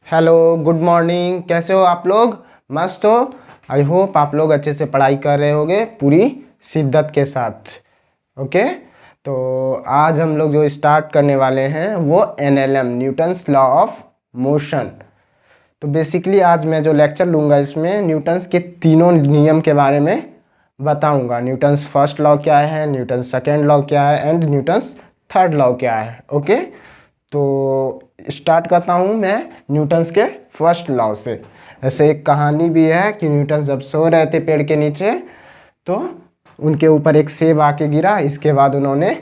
Hello, good morning. कैसे हो आप लोग? मस्त हो? आई होप आप लोग अच्छे से पढ़ाई कर रहे होगे पूरी शिद्दत के साथ। ओके, तो आज हम लोग जो स्टार्ट करने वाले हैं वो NLM, Newton's law of motion. तो बेसिकली आज मैं जो लेक्चर लूँगा इसमें न्यूटन्स के तीनों नियम के बारे में बताऊंगा। न्यूटन्स फर्स्ट लॉ क्या है, न्यूटन्स सेकेंड लॉ क्या है एंड न्यूटन्स थर्ड लॉ क्या है। ओके, तो स्टार्ट करता हूँ मैं न्यूटन्स के फर्स्ट लॉ से। ऐसे एक कहानी भी है कि न्यूटन जब सो रहे थे पेड़ के नीचे तो उनके ऊपर एक सेब आके गिरा। इसके बाद उन्होंने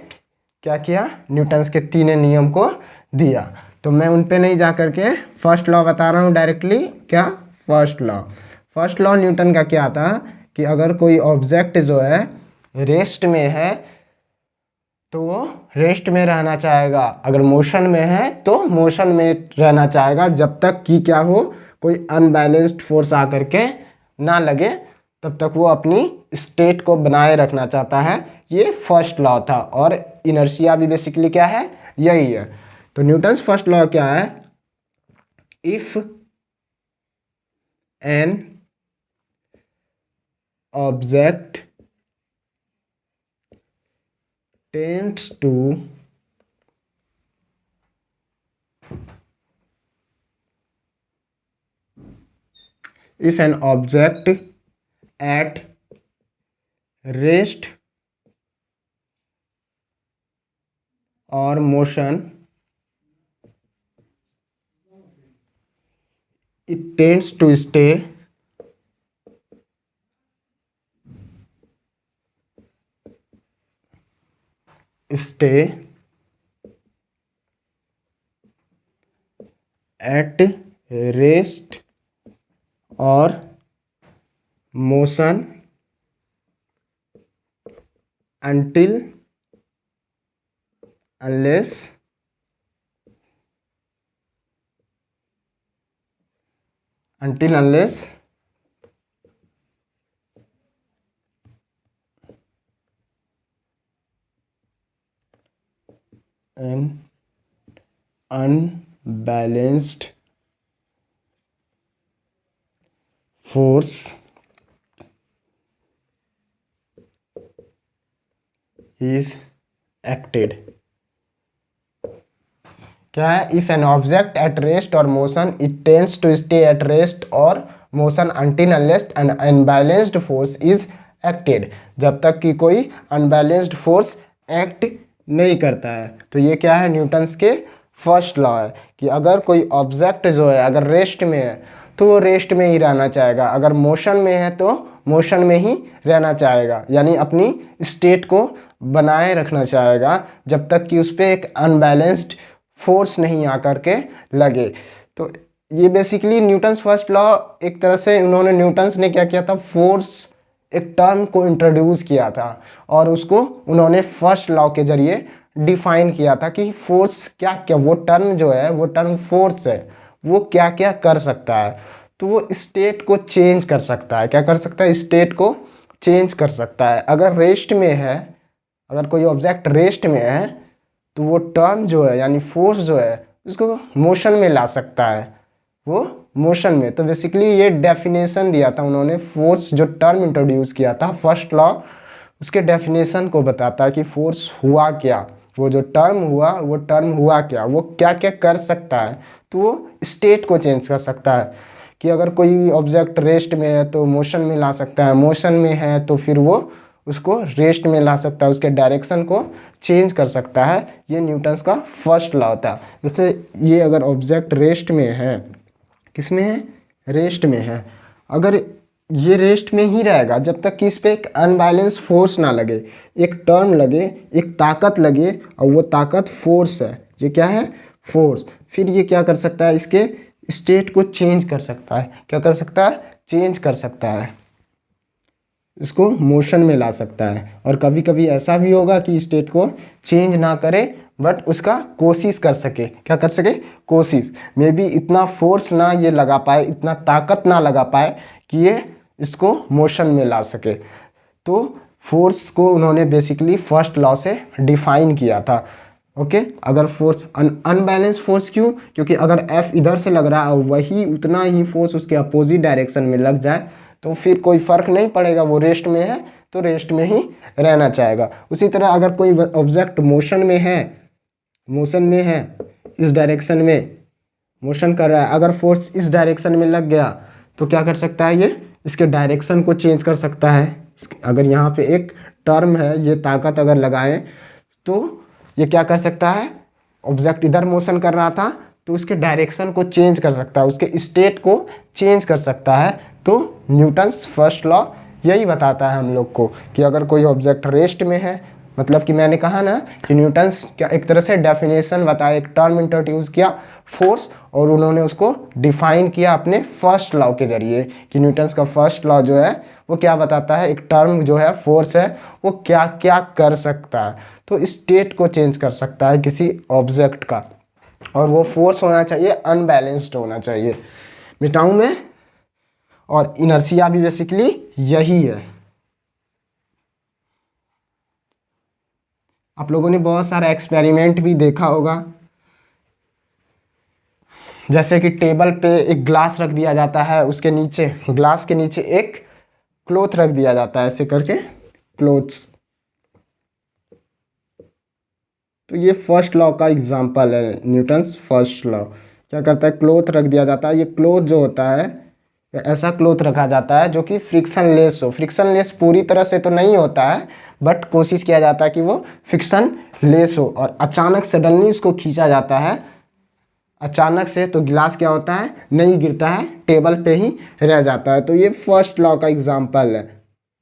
क्या किया, न्यूटन्स के तीन नियम को दिया। तो मैं उन पे नहीं जा करके फर्स्ट लॉ बता रहा हूँ डायरेक्टली। क्या फर्स्ट लॉ न्यूटन का क्या था कि अगर कोई ऑब्जेक्ट जो है रेस्ट में है तो वो रेस्ट में रहना चाहेगा, अगर मोशन में है तो मोशन में रहना चाहेगा, जब तक कि क्या हो, कोई अनबैलेंस्ड फोर्स आकर के ना लगे, तब तक वो अपनी स्टेट को बनाए रखना चाहता है। ये फर्स्ट लॉ था और इनर्शिया भी बेसिकली क्या है, यही है। तो न्यूटन्स फर्स्ट लॉ क्या है, if an object tends to if an object at rest or motion, it tends to stay at rest or motion until unless an unbalanced force is acted। क्या है, if an object at rest और motion it tends to stay at rest और motion until unless an unbalanced force is acted, जब तक कि कोई unbalanced force act नहीं करता है। तो ये क्या है, न्यूटन्स के फर्स्ट लॉ है कि अगर कोई ऑब्जेक्ट जो है अगर रेस्ट में है तो वो रेस्ट में ही रहना चाहेगा, अगर मोशन में है तो मोशन में ही रहना चाहेगा, यानी अपनी स्टेट को बनाए रखना चाहेगा जब तक कि उस पर एक अनबैलेंस्ड फोर्स नहीं आकर के लगे। तो ये बेसिकली न्यूटन्स फर्स्ट लॉ, एक तरह से उन्होंने, न्यूटन्स ने क्या किया था, फोर्स एक टर्म को इंट्रोड्यूस किया था और उसको उन्होंने फर्स्ट लॉ के जरिए डिफाइन किया था कि फोर्स क्या क्या, वो टर्म जो है, वो टर्म फोर्स है, वो क्या क्या कर सकता है। तो वो स्टेट को चेंज कर सकता है। क्या कर सकता है, स्टेट को चेंज कर सकता है। अगर रेस्ट में है, अगर कोई ऑब्जेक्ट रेस्ट में है तो वो टर्म जो है यानी फोर्स जो है उसको मोशन में ला सकता है, वो मोशन में। तो बेसिकली ये डेफिनेशन दिया था उन्होंने, फोर्स जो टर्म इंट्रोड्यूस किया था फर्स्ट लॉ, उसके डेफिनेशन को बताता है कि फोर्स हुआ क्या, वो जो टर्म हुआ वो टर्म हुआ क्या, वो क्या क्या कर सकता है। तो वो स्टेट को चेंज कर सकता है कि अगर कोई ऑब्जेक्ट रेस्ट में है तो मोशन में ला सकता है, मोशन में है तो फिर वो उसको रेस्ट में ला सकता है, उसके डायरेक्शन को चेंज कर सकता है। ये न्यूटन्स का फर्स्ट लॉ था। जैसे ये अगर ऑब्जेक्ट रेस्ट में है, किस में है, रेस्ट में है, अगर ये रेस्ट में ही रहेगा जब तक कि इस पर एक अनबैलेंस फोर्स ना लगे, एक टर्न लगे, एक ताकत लगे, और वो ताकत फोर्स है। ये क्या है, फोर्स। फिर ये क्या कर सकता है, इसके स्टेट को चेंज कर सकता है। क्या कर सकता है, चेंज कर सकता है, इसको मोशन में ला सकता है। और कभी कभी ऐसा भी होगा कि स्टेट को चेंज ना करे बट उसका कोशिश कर सके। क्या कर सके, कोशिश। मे बी इतना फोर्स ना ये लगा पाए, इतना ताकत ना लगा पाए कि ये इसको मोशन में ला सके। तो फोर्स को उन्होंने बेसिकली फर्स्ट लॉ से डिफाइन किया था। ओके अगर फोर्स अनबैलेंस फोर्स, क्यों? क्योंकि अगर F इधर से लग रहा है और वही उतना ही फोर्स उसके अपोजिट डायरेक्शन में लग जाए तो फिर कोई फर्क नहीं पड़ेगा, वो रेस्ट में है तो रेस्ट में ही रहना चाहेगा। उसी तरह अगर कोई ऑब्जेक्ट मोशन में है इस डायरेक्शन में मोशन कर रहा है, अगर फोर्स इस डायरेक्शन में लग गया तो क्या कर सकता है, ये इसके डायरेक्शन को चेंज कर सकता है। अगर यहाँ पे एक टर्म है, ये ताकत अगर लगाएं तो ये क्या कर सकता है, ऑब्जेक्ट इधर मोशन कर रहा था तो उसके डायरेक्शन को चेंज कर सकता है, उसके स्टेट को चेंज कर सकता है। तो न्यूटन्स फर्स्ट लॉ यही बताता है हम लोग को कि अगर कोई ऑब्जेक्ट रेस्ट में है, मतलब कि मैंने कहा ना कि न्यूटन्स क्या एक तरह से डेफिनेशन बताया, एक टर्म इंट्रोड्यूस किया फोर्स, और उन्होंने उसको डिफाइन किया अपने फर्स्ट लॉ के जरिए कि न्यूटन्स का फर्स्ट लॉ जो है वो क्या बताता है, एक टर्म जो है फोर्स है वो क्या क्या कर सकता है। तो स्टेट को चेंज कर सकता है किसी ऑब्जेक्ट का, और वो फोर्स होना चाहिए अनबैलेंस्ड होना चाहिए। मिटाऊं मैं? और इनर्शिया भी बेसिकली यही है। आप लोगों ने बहुत सारा एक्सपेरिमेंट भी देखा होगा, जैसे कि टेबल पे एक ग्लास रख दिया जाता है, उसके नीचे ग्लास के नीचे एक क्लॉथ रख दिया जाता है, ऐसे करके क्लोथ्स। तो ये फर्स्ट लॉ का एग्जांपल है, न्यूटन्स फर्स्ट लॉ। क्या करता है, क्लॉथ रख दिया जाता है, ये क्लॉथ जो होता है ऐसा क्लॉथ रखा जाता है जो कि फ्रिक्शन लेस हो। फ्रिक्शन लेस पूरी तरह से तो नहीं होता है, बट कोशिश किया जाता है कि वो फ्रिक्शन लेस हो, और अचानक सडनली उसको खींचा जाता है अचानक से, तो गिलास क्या होता है, नहीं गिरता है, टेबल पे ही रह जाता है। तो ये फर्स्ट लॉ का एग्जांपल है,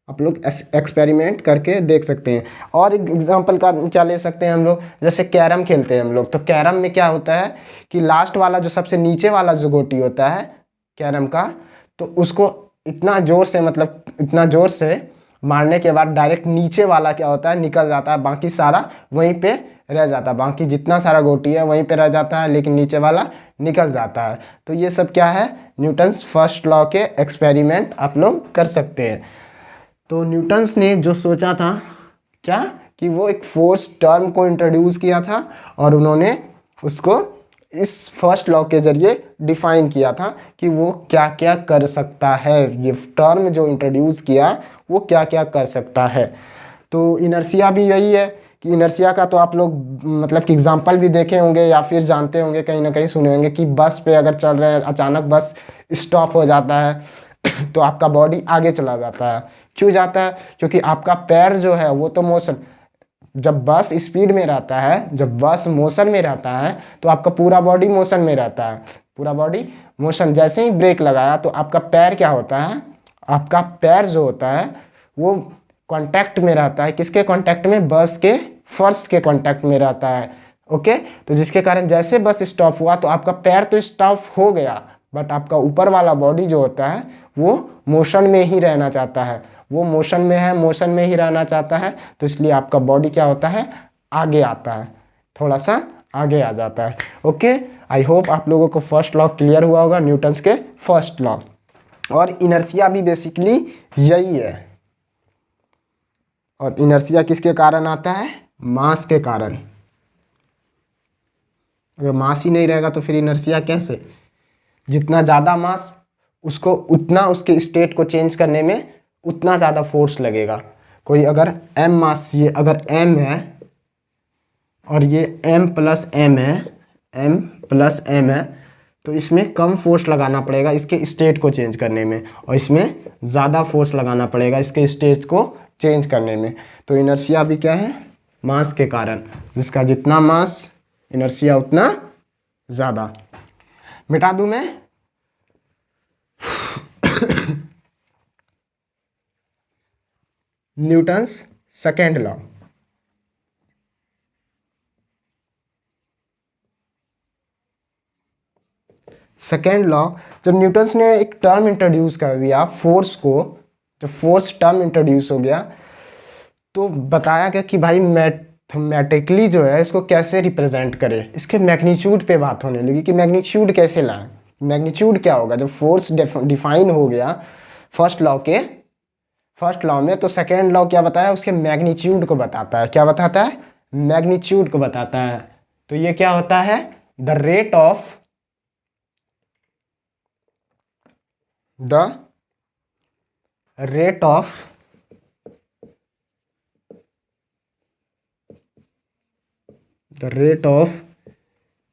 आप लोग एक्सपेरिमेंट करके देख सकते हैं। और एक एग्जांपल का क्या ले सकते हैं हम लोग, जैसे कैरम खेलते हैं हम लोग, तो कैरम में क्या होता है कि लास्ट वाला जो सबसे नीचे वाला जो गोटी होता है कैरम का, तो उसको इतना ज़ोर से, मतलब इतना ज़ोर से मारने के बाद डायरेक्ट नीचे वाला क्या होता है, निकल जाता है, बाकी सारा वहीं पे रह जाता है, बाकी जितना सारा गोटी है वहीं पे रह जाता है, लेकिन नीचे वाला निकल जाता है। तो ये सब क्या है, न्यूटन्स फर्स्ट लॉ के एक्सपेरिमेंट आप लोग कर सकते हैं। तो न्यूटन्स ने जो सोचा था क्या, कि वो एक फोर्स टर्म को इंट्रोड्यूस किया था, और उन्होंने उसको इस फर्स्ट लॉ के जरिए डिफाइन किया था कि वो क्या क्या कर सकता है, ये टर्म जो इंट्रोड्यूस किया वो क्या क्या कर सकता है। तो इनर्शिया भी यही है कि इनर्शिया का तो आप लोग मतलब कि एग्जांपल भी देखे होंगे या फिर जानते होंगे, कहीं ना कहीं सुने होंगे कि बस पे अगर चल रहे हैं, अचानक बस स्टॉप हो जाता है तो आपका बॉडी आगे चला जाता है। क्यों जाता है? क्योंकि आपका पैर जो है वो तो मोशन, जब बस स्पीड में रहता है, जब बस मोशन में रहता है तो आपका पूरा बॉडी मोशन में रहता है, पूरा बॉडी मोशन। जैसे ही ब्रेक लगाया तो आपका पैर क्या होता है, आपका पैर जो होता है वो कांटेक्ट में रहता है, किसके कांटेक्ट में, बस के फर्श के कांटेक्ट में रहता है। ओके, तो जिसके कारण जैसे बस स्टॉप हुआ तो आपका पैर तो स्टॉप हो गया, बट आपका ऊपर वाला बॉडी जो होता है वो मोशन में ही रहना चाहता है, वो मोशन में है, मोशन में ही रहना चाहता है। तो इसलिए आपका बॉडी क्या होता है, आगे आता है, थोड़ा सा आगे आ जाता है। ओके, आई होप आप लोगों को फर्स्ट लॉ क्लियर हुआ होगा, न्यूटन्स के फर्स्ट लॉ। और इनर्शिया भी बेसिकली यही है, और इनर्शिया किसके कारण आता है, मास के कारण। अगर मास ही नहीं रहेगा तो फिर इनर्शिया कैसे? जितना ज़्यादा मास, उसको उतना उसके स्टेट को चेंज करने में उतना ज़्यादा फोर्स लगेगा। कोई अगर m मास, ये अगर m है और ये m प्लस m है, m प्लस m है, तो इसमें कम फोर्स लगाना पड़ेगा इसके स्टेट को चेंज करने में, और इसमें ज़्यादा फोर्स लगाना पड़ेगा इसके स्टेट को चेंज करने में। तो इनर्शिया भी क्या है, मास के कारण, जिसका जितना मास इनर्शिया उतना ज़्यादा। मिटा दूं मैं? Newton's second law. Second law, जब न्यूटन्स ने एक टर्म इंट्रोड्यूस कर दिया फोर्स को, जब फोर्स टर्म इंट्रोड्यूस हो गया तो बताया गया कि भाई मैथमेटिकली जो है इसको कैसे रिप्रेजेंट करें। इसके मैग्नीट्यूड पे बात होने लगी कि मैग्नीट्यूड कैसे लाएं, मैग्नीट्यूड क्या होगा। जब फोर्स डिफाइन हो गया फर्स्ट लॉ में, तो सेकेंड लॉ क्या बताया, उसके मैग्नीट्यूड को बताता है। क्या बताता है? मैग्नीट्यूड को बताता है। तो ये क्या होता है, the rate of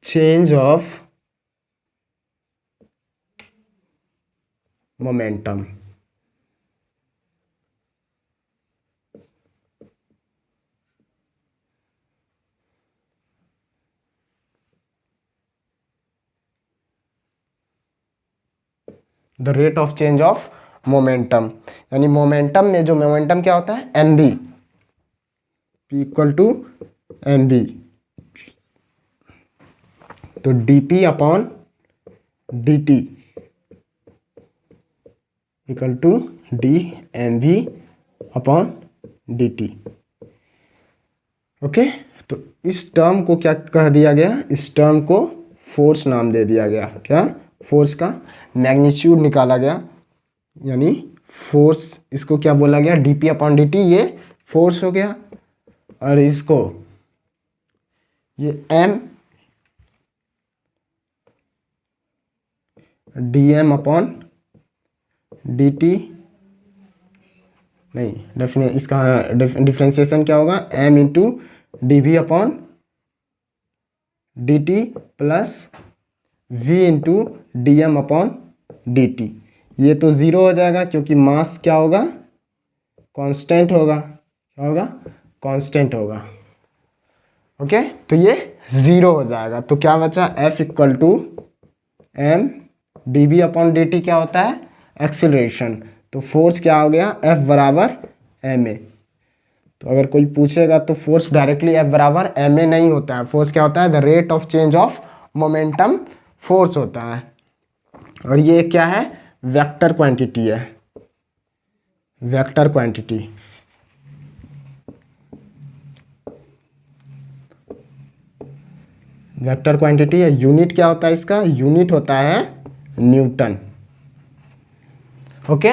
change of momentum. The rate of change of momentum, यानी मोमेंटम में जो मोमेंटम क्या होता है, M B, P equal to M B. तो D P upon D T equal to D M V upon D T. Okay, तो इस term को क्या कह दिया गया, इस टर्म को फोर्स नाम दे दिया गया। क्या, फोर्स का मैग्नीट्यूड निकाला गया, यानी फोर्स, इसको क्या बोला गया, d P upon D t, ये फोर्स हो गया। और इसको ये m d m upon D t, नहीं, इसका डिफ्रेंसिएशन क्या होगा, m into d v upon D t plus v into d m upon D t. ये तो ज़ीरो हो जाएगा क्योंकि मास क्या होगा, कांस्टेंट होगा। क्या होगा, कांस्टेंट होगा। ओके, तो ये ज़ीरो हो जाएगा। तो क्या बचा, f equal to m d b upon D t क्या होता है, एक्सीलरेशन। तो फोर्स क्या हो गया, एफ बराबर एम ए। तो अगर कोई पूछेगा तो फोर्स डायरेक्टली एफ बराबर एम ए नहीं होता है। फोर्स क्या होता है, the rate of change of momentum force होता है। और ये क्या है, वेक्टर क्वांटिटी है, वेक्टर क्वांटिटी। वेक्टर क्वांटिटी है। यूनिट क्या होता है इसका, यूनिट होता है न्यूटन। ओके,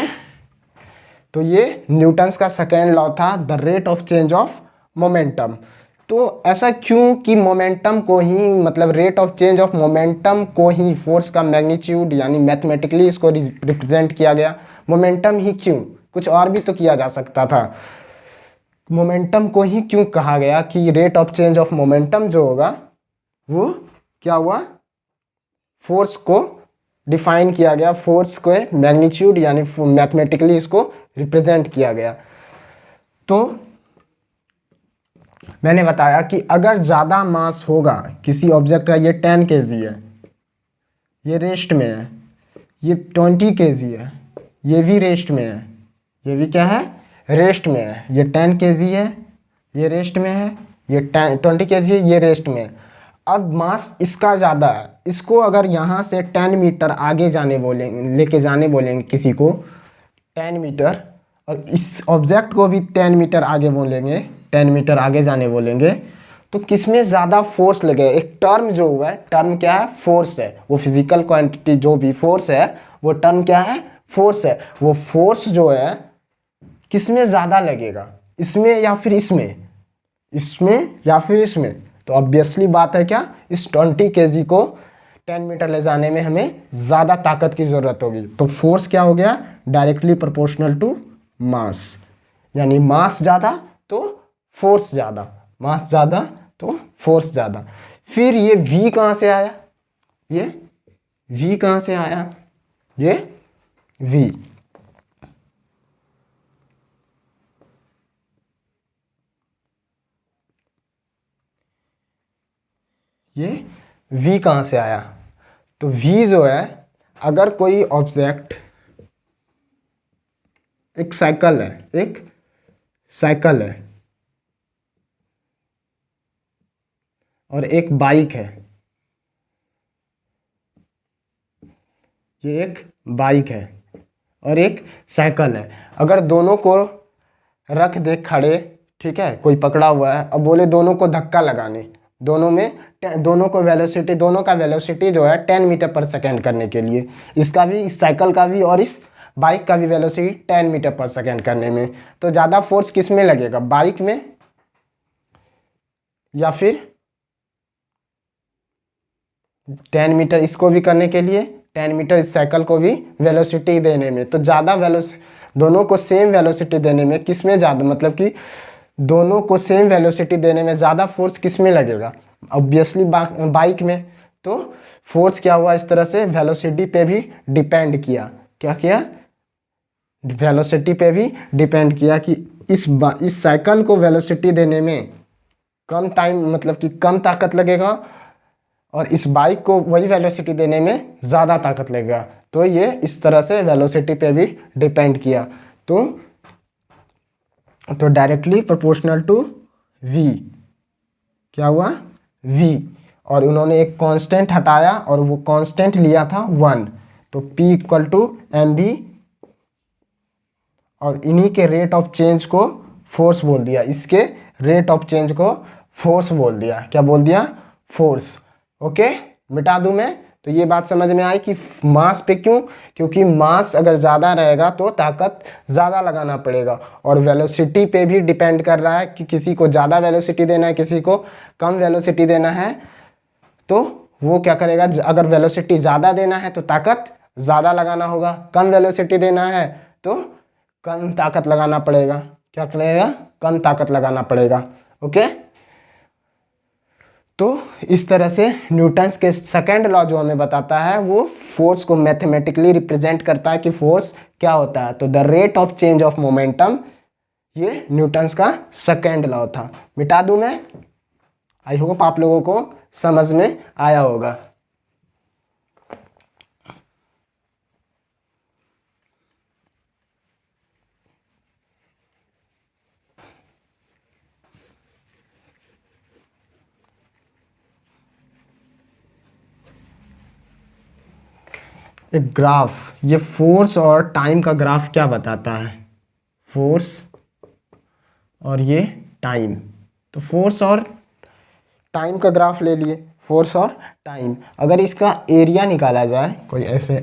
तो ये न्यूटन्स का सेकेंड लॉ था, the rate of change of momentum. तो ऐसा क्यों कि मोमेंटम को ही, मतलब rate of change of momentum को ही फोर्स का मैग्नीट्यूड, यानी मैथमेटिकली इसको रिप्रेजेंट किया गया। मोमेंटम ही क्यों, कुछ और भी तो किया जा सकता था। मोमेंटम को ही क्यों कहा गया कि rate of change of momentum जो होगा वो क्या हुआ, फोर्स को डिफाइन किया गया, फोर्स को मैग्नीट्यूड यानी मैथमेटिकली इसको रिप्रेजेंट किया गया। तो मैंने बताया कि अगर ज़्यादा मास होगा किसी ऑब्जेक्ट का, ये 10 kg है, ये रेस्ट में है, ये 20 kg है, ये भी रेस्ट में है, ये भी क्या है, रेस्ट में है। ये 10 kg है, ये रेस्ट में है, ये 20 kg है, ये रेस्ट में है। अब मास इसका ज़्यादा है, इसको अगर यहाँ से 10 मीटर आगे जाने बोलेंगे, लेके जाने बोलेंगे किसी को 10 मीटर, और इस ऑब्जेक्ट को भी 10 मीटर आगे बोलेंगे, 10 मीटर आगे जाने बोलेंगे, तो किस में ज़्यादा फोर्स लगेगा। एक टर्म जो हुआ है, टर्म क्या है, फोर्स है। वो फिजिकल क्वांटिटी जो भी फोर्स है, वो टर्म क्या है, फोर्स है। वो फोर्स जो है किस में ज़्यादा लगेगा, इसमें या फिर इसमें, इसमें या फिर इसमें। तो ऑब्वियसली बात है क्या, इस 20 kg को 10 मीटर ले जाने में हमें ज़्यादा ताकत की ज़रूरत होगी। तो फोर्स क्या हो गया, डायरेक्टली प्रोपोर्शनल टू मास, यानी मास ज़्यादा तो फोर्स ज़्यादा, मास ज़्यादा तो फोर्स ज़्यादा। फिर ये v कहाँ से आया, ये v कहाँ से आया, ये v, ये v कहाँ से आया। तो v जो है, अगर कोई ऑब्जेक्ट, एक साइकिल है, एक साइकिल है और एक बाइक है, ये एक बाइक है और एक साइकिल है। अगर दोनों को रख दे खड़े, ठीक है, कोई पकड़ा हुआ है, अब बोले दोनों को धक्का लगाने, दोनों में, दोनों को वेलोसिटी, दोनों का वेलोसिटी जो है 10 मीटर पर सेकेंड करने के लिए, इसका भी, इस साइकिल का भी और इस बाइक का भी वेलोसिटी 10 मीटर पर सेकेंड करने में, तो ज़्यादा फोर्स किस में लगेगा, बाइक में या फिर 10 मीटर इसको भी करने के लिए, 10 मीटर इस साइकिल को भी वेलोसिटी देने में। तो ज़्यादा दोनों को सेम वेलोसिटी देने में किस में ज़्यादा, मतलब कि दोनों को सेम वेलोसिटी देने में ज़्यादा फोर्स किस में लगेगा? ऑब्वियसली बाइक में। तो फोर्स क्या हुआ, इस तरह से वेलोसिटी पे भी डिपेंड किया। क्या किया? वेलोसिटी पे भी डिपेंड किया कि इस साइकिल को वेलोसिटी देने में कम टाइम, मतलब कि कम ताकत लगेगा, और इस बाइक को वही वेलोसिटी देने में ज़्यादा ताकत लगेगा। तो ये इस तरह से वेलोसिटी पे भी डिपेंड किया। तो डायरेक्टली प्रोपोर्शनल टू v, क्या हुआ? v, और उन्होंने एक कांस्टेंट हटाया और वो कांस्टेंट लिया था 1। तो p इक्वल टू mv, और इन्हीं के रेट ऑफ चेंज को फोर्स बोल दिया। इसके रेट ऑफ चेंज को फोर्स बोल दिया। क्या बोल दिया? फोर्स। ओके, मिटा दूं मैं? तो ये बात समझ में आई कि मास पे क्यों, क्योंकि मास अगर ज़्यादा रहेगा तो ताकत ज़्यादा लगाना पड़ेगा, और वेलोसिटी पे भी डिपेंड कर रहा है कि किसी को ज़्यादा वेलोसिटी देना है, किसी को कम वेलोसिटी देना है। तो वो क्या करेगा, अगर वेलोसिटी ज़्यादा देना है तो ताकत ज़्यादा लगाना होगा, कम वेलोसिटी देना है तो कम ताकत लगाना पड़ेगा। क्या करेगा? कम ताकत लगाना पड़ेगा। ओके, तो इस तरह से न्यूटन्स के सेकंड लॉ जो हमें बताता है वो फोर्स को मैथमेटिकली रिप्रेजेंट करता है कि फोर्स क्या होता है। तो the rate of change of momentum, ये न्यूटन्स का सेकंड लॉ था। मिटा दूं मैं? आई होप आप लोगों को समझ में आया होगा। एक ग्राफ, ये फोर्स और टाइम का ग्राफ क्या बताता है? फोर्स और ये टाइम। तो फोर्स और टाइम का ग्राफ ले लिए, फोर्स और टाइम। अगर इसका एरिया निकाला जाए कोई ऐसे,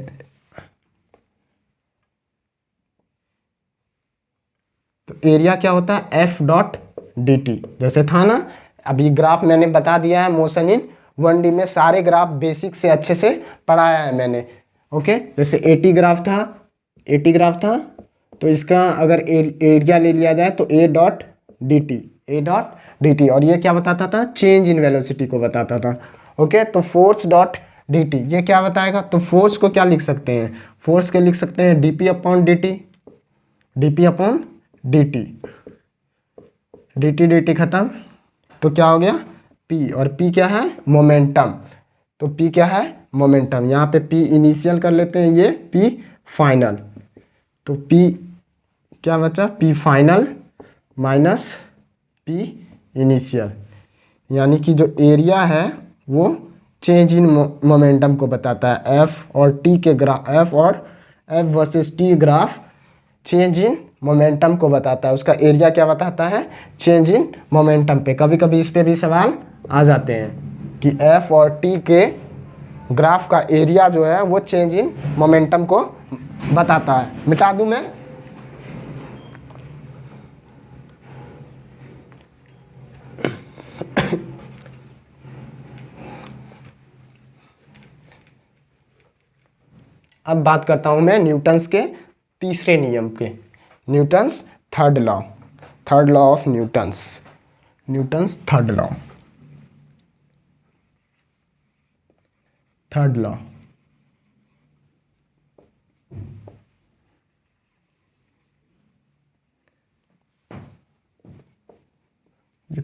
तो एरिया क्या होता है? F dot D T. जैसे था ना, अभी ग्राफ मैंने बता दिया है, मोशन इन 1D में सारे ग्राफ बेसिक से अच्छे से पढ़ाया है मैंने। ओके, जैसे 80 ग्राफ था, 80 ग्राफ था, तो इसका अगर एरिया ले लिया जाए तो ए डॉट डी टी, ए डॉट डी टी, और ये क्या बताता था? चेंज इन वेलोसिटी को बताता था। ओके, तो फोर्स डॉट डी टी ये क्या बताएगा? तो फोर्स को क्या लिख सकते हैं? फोर्स के लिख सकते हैं D P upon D T, D P upon D T, D T खत्म। तो क्या हो गया? P, और P क्या है? मोमेंटम। तो P क्या है? मोमेंटम। यहाँ पे P इनिशियल कर लेते हैं, ये P फाइनल। तो P क्या बचा? P final minus P initial, यानी कि जो एरिया है वो चेंज इन मोमेंटम को बताता है। F और T के ग्राफ, F और F versus T graph change in momentum को बताता है। उसका एरिया क्या बताता है? चेंज इन मोमेंटम पे। कभी कभी इस पे भी सवाल आ जाते हैं कि F और T के ग्राफ का एरिया जो है वो चेंज इन मोमेंटम को बताता है। मिटा दूं मैं? अब बात करता हूं मैं न्यूटन्स के तीसरे नियम के, Newton's third law, third law of Newton's, Newton's third law, third law.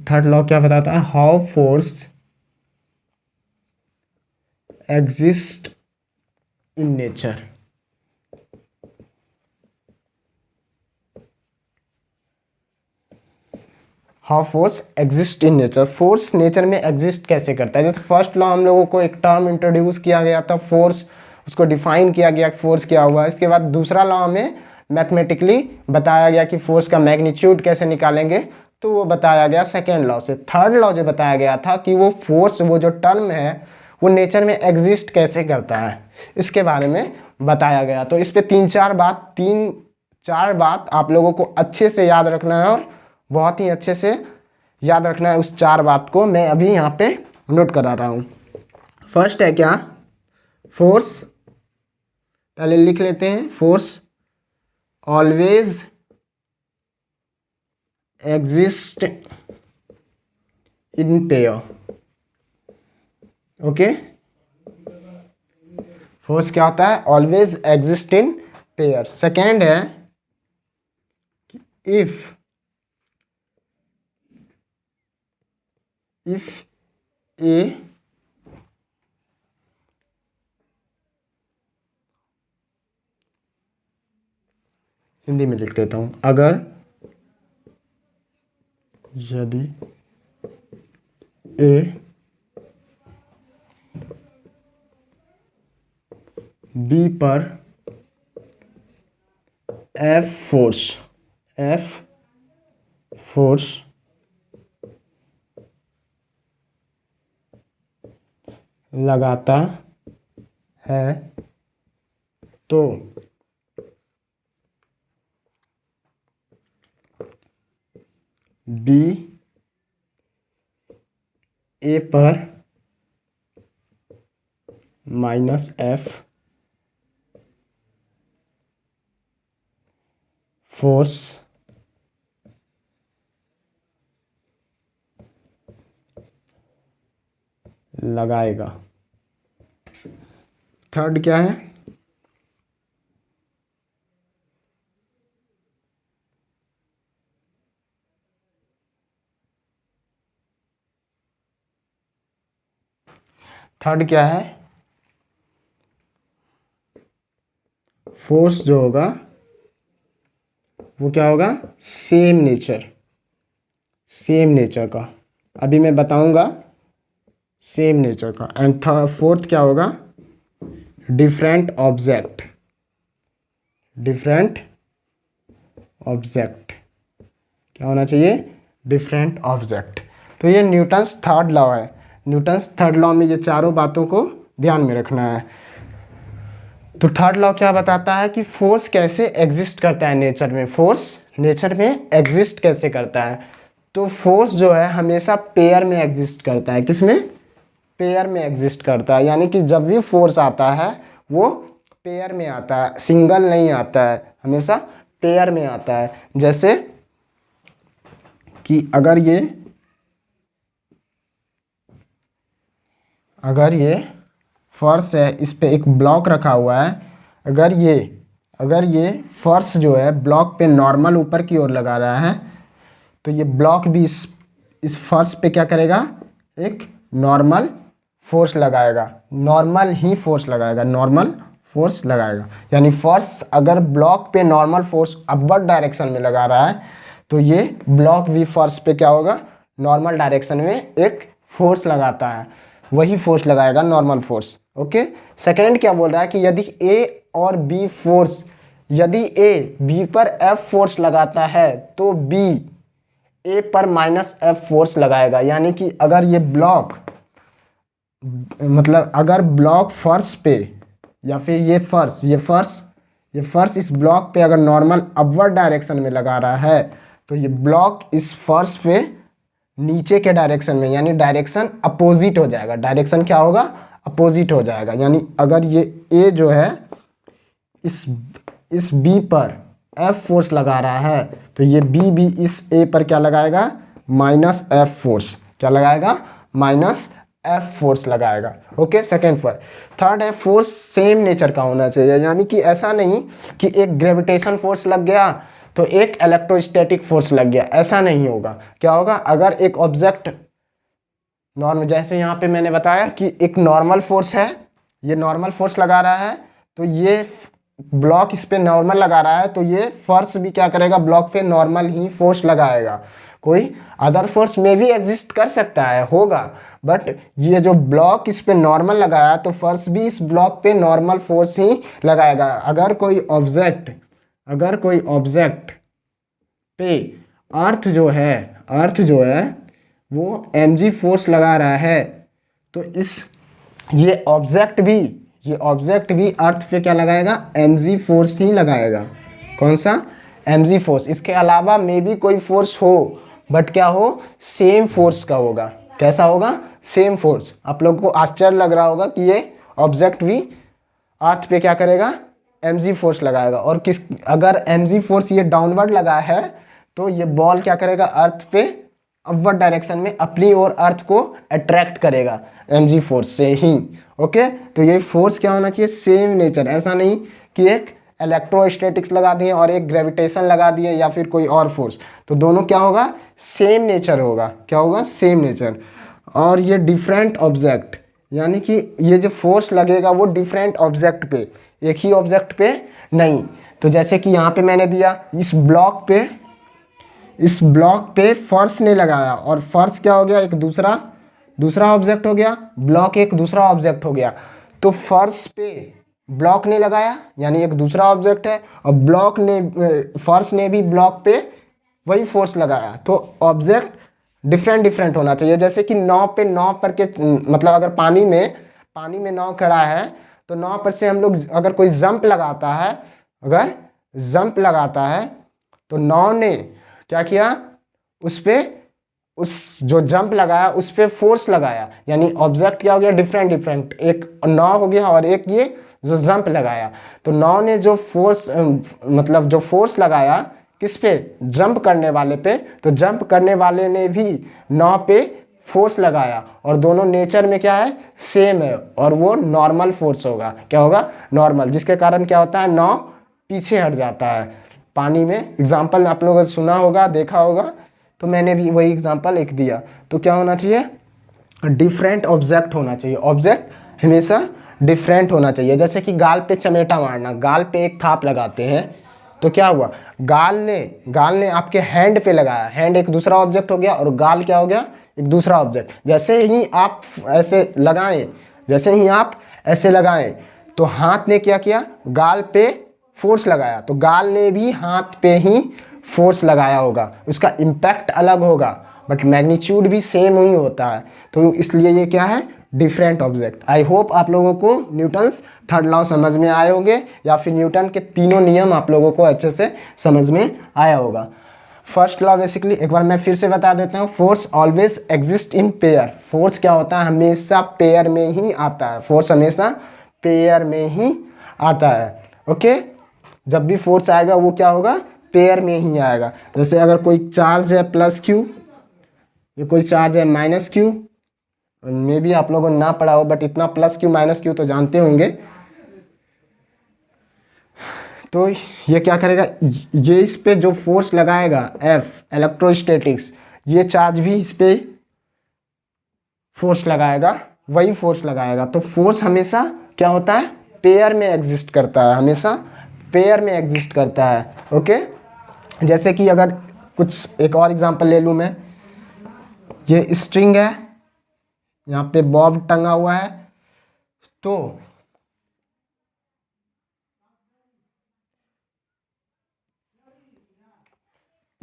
Third law क्या बताता है? How force exist in nature. How force exist in nature, force nature में एग्जिस्ट कैसे करता है। जैसे फर्स्ट लॉ हम लोगों को एक टर्म इंट्रोड्यूस किया गया था फोर्स, उसको डिफाइन किया गया फोर्स क्या हुआ। इसके बाद दूसरा लॉ में मैथमेटिकली बताया गया कि फोर्स का मैग्नीट्यूड कैसे निकालेंगे, तो वो बताया गया सेकेंड लॉ से। थर्ड लॉ जो बताया गया था कि वो फोर्स, वो जो टर्म है वो नेचर में एग्जिस्ट कैसे करता है, इसके बारे में बताया गया। तो इस पर तीन चार बात आप लोगों को अच्छे से याद रखना है और बहुत ही अच्छे से याद रखना है उस 4 बात को, मैं अभी यहाँ पे नोट करा रहा हूँ। फर्स्ट है क्या, फोर्स, पहले लिख लेते हैं, force always exist in pair. Okay, force क्या होता है, always exist in pair. Second है इफ ए हिंदी में लिख देता हूं, अगर यदि ए बी पर एफ फोर्स लगाता है तो बी ए पर माइनस एफ फोर्स लगाएगा। थर्ड क्या है, थर्ड क्या है, फोर्स जो होगा वो क्या होगा, सेम नेचर का, अभी मैं बताऊंगा सेम नेचर का। एंड फोर्थ क्या होगा, डिफरेंट ऑब्जेक्ट क्या होना चाहिए, डिफरेंट ऑब्जेक्ट। तो ये न्यूटन्स थर्ड लॉ है। न्यूटन्स थर्ड लॉ में ये चारों बातों को ध्यान में रखना है। तो थर्ड लॉ क्या बताता है कि फोर्स कैसे एग्जिस्ट करता है नेचर में, फोर्स नेचर में एग्जिस्ट कैसे करता है। तो फोर्स जो है हमेशा पेयर में एग्जिस्ट करता है, किसमें, पेयर में एग्जिस्ट करता है। यानी कि जब भी फोर्स आता है वो पेयर में आता है, सिंगल नहीं आता है, हमेशा पेयर में आता है। जैसे कि अगर ये फर्श है, इस पे एक ब्लॉक रखा हुआ है, अगर ये फर्श जो है ब्लॉक पे नॉर्मल ऊपर की ओर लगा रहा है, तो ये ब्लॉक भी इस फर्श पे क्या करेगा, एक नॉर्मल फोर्स लगाएगा, नॉर्मल फोर्स लगाएगा। यानी फर्श अगर ब्लॉक पे नॉर्मल फोर्स अपवर्ड डायरेक्शन में लगा रहा है, तो ये ब्लॉक भी फर्श पे क्या होगा, नॉर्मल डायरेक्शन में एक फोर्स लगाता है, वही फोर्स लगाएगा, नॉर्मल फोर्स। ओके, सेकेंड क्या बोल रहा है कि यदि ए और बी फोर्स, यदि ए बी पर एफ फोर्स लगाता है तो बी ए पर माइनस एफ फोर्स लगाएगा। यानी कि अगर ये ब्लॉक, मतलब अगर ब्लॉक फर्श पे या फिर ये फर्श इस ब्लॉक पे अगर नॉर्मल अपवर्ड डायरेक्शन में लगा रहा है, तो ये ब्लॉक इस फर्श पे नीचे के डायरेक्शन में, यानी डायरेक्शन अपोजिट हो जाएगा, डायरेक्शन क्या होगा, अपोजिट हो जाएगा। यानी अगर ये ए जो है इस बी पर एफ फोर्स लगा रहा है, तो ये बी भी इस ए पर क्या लगाएगा, माइनस एफ फोर्स, क्या लगाएगा, माइनस एफ फोर्स लगाएगा। ओके, सेकेंड पर। थर्ड है फोर्स सेम नेचर का होना चाहिए। यानी कि ऐसा नहीं कि एक ग्रेविटेशन फोर्स लग गया तो एक इलेक्ट्रोस्टैटिक फोर्स लग गया, ऐसा नहीं होगा। क्या होगा, अगर एक ऑब्जेक्ट नॉर्मल, जैसे यहाँ पे मैंने बताया कि एक नॉर्मल फोर्स है, ये नॉर्मल फोर्स लगा रहा है, तो ये ब्लॉक इस पे नॉर्मल लगा रहा है, तो ये फोर्स भी क्या करेगा, ब्लॉक पे नॉर्मल ही फोर्स लगाएगा। कोई अदर फोर्स में भी एग्जिस्ट कर सकता है, होगा, बट ये जो ब्लॉक इस पे नॉर्मल लगाया तो फोर्स भी इस ब्लॉक पे नॉर्मल फोर्स ही लगाएगा। अगर कोई ऑब्जेक्ट पे अर्थ जो है वो mg फोर्स लगा रहा है, तो ये ऑब्जेक्ट भी अर्थ पे क्या लगाएगा, mg फोर्स ही लगाएगा। कौन सा, mg फोर्स। इसके अलावा मे भी कोई फोर्स हो, बट क्या हो, सेम फोर्स का होगा। कैसा होगा, सेम फोर्स। आप लोगों को आश्चर्य लग रहा होगा कि ये ऑब्जेक्ट भी अर्थ पे क्या करेगा, mg फोर्स लगाएगा। और किस, अगर mg फोर्स ये डाउनवर्ड लगा है तो ये बॉल क्या करेगा, अर्थ पे अपवर्ड डायरेक्शन में अपनी और अर्थ को अट्रैक्ट करेगा mg फोर्स से ही। ओके, तो ये फोर्स क्या होना चाहिए, सेम नेचर। ऐसा नहीं कि एक इलेक्ट्रोस्टैटिक्स लगा दिए और एक ग्रेविटेशन लगा दिए या फिर कोई और फोर्स, तो दोनों क्या होगा, सेम नेचर होगा। क्या होगा, सेम नेचर। और ये डिफरेंट ऑब्जेक्ट, यानी कि ये जो फोर्स लगेगा वो डिफरेंट ऑब्जेक्ट पे, एक ही ऑब्जेक्ट पे नहीं। तो जैसे कि यहाँ पे मैंने दिया, इस ब्लॉक पे फर्श ने लगाया, और फर्श क्या हो गया, एक दूसरा ऑब्जेक्ट हो गया, ब्लॉक एक दूसरा ऑब्जेक्ट हो गया। तो फर्श पे ब्लॉक ने लगाया यानी एक दूसरा ऑब्जेक्ट है, और फर्श ने भी ब्लॉक पे वही फोर्स लगाया। तो ऑब्जेक्ट डिफरेंट होना चाहिए। जैसे कि नाव पे नाव पर के, मतलब अगर पानी में नाव खड़ा है तो नाव पर से हम लोग अगर कोई जंप लगाता है तो नाव ने क्या किया, उस जो जंप लगाया उस पे फोर्स लगाया, यानी ऑब्जेक्ट क्या हो गया, डिफरेंट। एक नाव हो गया और एक ये जो जंप लगाया। तो नाव ने जो फोर्स लगाया किस पे, जंप करने वाले पे, तो जंप करने वाले ने भी नाव पे फोर्स लगाया, और दोनों नेचर में क्या है, सेम है, और वो नॉर्मल फोर्स होगा। क्या होगा, नॉर्मल, जिसके कारण क्या होता है, नाव पीछे हट जाता है पानी में। एग्जाम्पल आप लोगों ने सुना होगा, देखा होगा, तो मैंने भी वही एग्जाम्पल एक दिया। तो क्या होना चाहिए, डिफरेंट ऑब्जेक्ट होना चाहिए। ऑब्जेक्ट हमेशा डिफरेंट होना चाहिए। जैसे कि गाल पे चमेटा मारना, गाल पे एक थाप लगाते हैं तो क्या हुआ, गाल ने आपके हैंड पे लगाया, हैंड एक दूसरा ऑब्जेक्ट हो गया और गाल क्या हो गया, एक दूसरा ऑब्जेक्ट। जैसे ही आप ऐसे लगाएं तो हाथ ने क्या किया, गाल पे फोर्स लगाया, तो गाल ने भी हाथ पे ही फोर्स लगाया होगा। उसका इम्पैक्ट अलग होगा बट मैग्नीट्यूड भी सेम ही होता है। तो इसलिए ये क्या है, डिफरेंट ऑब्जेक्ट। आई होप आप लोगों को न्यूटन्स थर्ड लॉ समझ में आए होंगे, या फिर न्यूटन के तीनों नियम आप लोगों को अच्छे से समझ में आया होगा। फर्स्ट लॉ बेसिकली एक बार मैं फिर से बता देता हूँ, force always exist in pair. Force क्या होता है, हमेशा पेयर में ही आता है। फोर्स हमेशा पेयर में ही आता है। ओके, जब भी फोर्स आएगा वो क्या होगा, पेयर में ही आएगा। जैसे अगर कोई चार्ज है प्लस क्यू, ये कोई चार्ज है माइनस क्यू, मे भी आप लोगों ने ना पढ़ा हो बट इतना प्लस क्यू माइनस क्यू तो जानते होंगे। तो ये क्या करेगा, ये इस पे जो फोर्स लगाएगा एफ, इलेक्ट्रोस्टैटिक्स, ये चार्ज भी इस पे फोर्स लगाएगा, वही फोर्स लगाएगा। तो फोर्स हमेशा क्या होता है, पेयर में एग्जिस्ट करता है, हमेशा पेयर में एग्जिस्ट करता है। ओके, जैसे कि अगर कुछ एक और एग्जांपल ले लूँ मैं, ये स्ट्रिंग है, यहाँ पे बॉब टंगा हुआ है, तो